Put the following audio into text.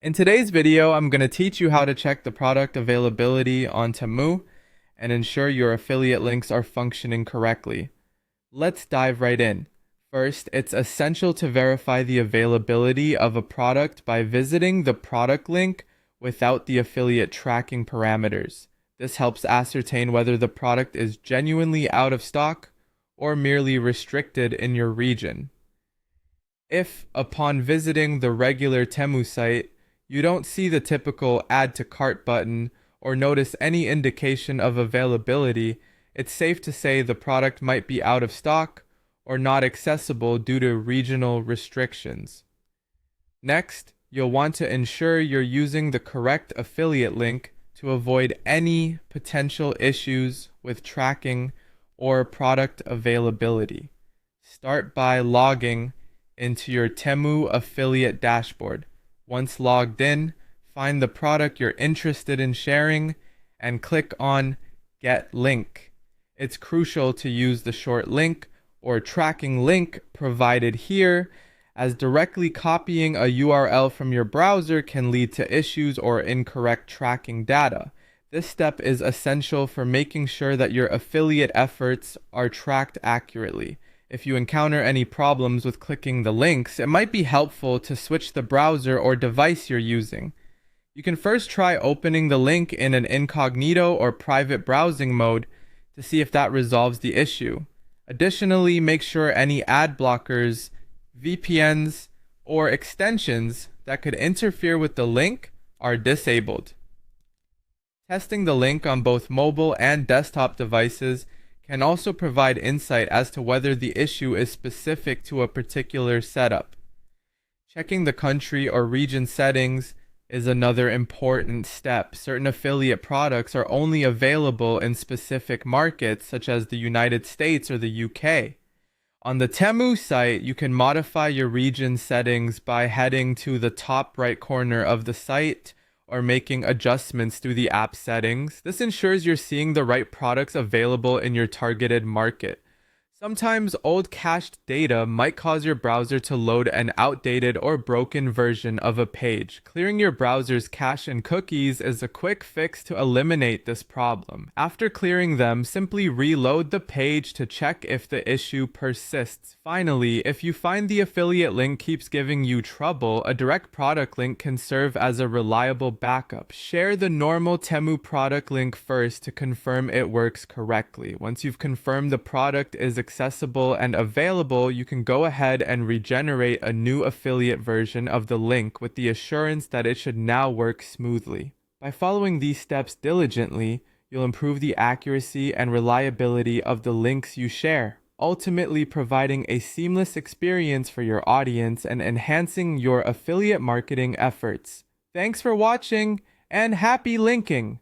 In today's video, I'm going to teach you how to check the product availability on Temu and ensure your affiliate links are functioning correctly. Let's dive right in. First, it's essential to verify the availability of a product by visiting the product link without the affiliate tracking parameters. This helps ascertain whether the product is genuinely out of stock or merely restricted in your region. If, upon visiting the regular Temu site, you don't see the typical Add to Cart button or notice any indication of availability, it's safe to say the product might be out of stock or not accessible due to regional restrictions. Next, you'll want to ensure you're using the correct affiliate link to avoid any potential issues with tracking or product availability. Start by logging into your Temu affiliate dashboard. Once logged in, find the product you're interested in sharing and click on Get Link. It's crucial to use the short link or tracking link provided here, as directly copying a URL from your browser can lead to issues or incorrect tracking data. This step is essential for making sure that your affiliate efforts are tracked accurately. If you encounter any problems with clicking the links, it might be helpful to switch the browser or device you're using. You can first try opening the link in an incognito or private browsing mode to see if that resolves the issue. Additionally, make sure any ad blockers, VPNs, or extensions that could interfere with the link are disabled. Testing the link on both mobile and desktop devices can also provide insight as to whether the issue is specific to a particular setup. Checking the country or region settings is another important step. Certain affiliate products are only available in specific markets, such as the United States or the UK. On the Temu site, you can modify your region settings by heading to the top right corner of the site or making adjustments through the app settings. This ensures you're seeing the right products available in your targeted market. Sometimes old cached data might cause your browser to load an outdated or broken version of a page. Clearing your browser's cache and cookies is a quick fix to eliminate this problem. After clearing them, simply reload the page to check if the issue persists. Finally, if you find the affiliate link keeps giving you trouble, a direct product link can serve as a reliable backup. Share the normal Temu product link first to confirm it works correctly. Once you've confirmed the product is accessible and available, you can go ahead and regenerate a new affiliate version of the link with the assurance that it should now work smoothly. By following these steps diligently, you'll improve the accuracy and reliability of the links you share, ultimately providing a seamless experience for your audience and enhancing your affiliate marketing efforts. Thanks for watching, and happy linking!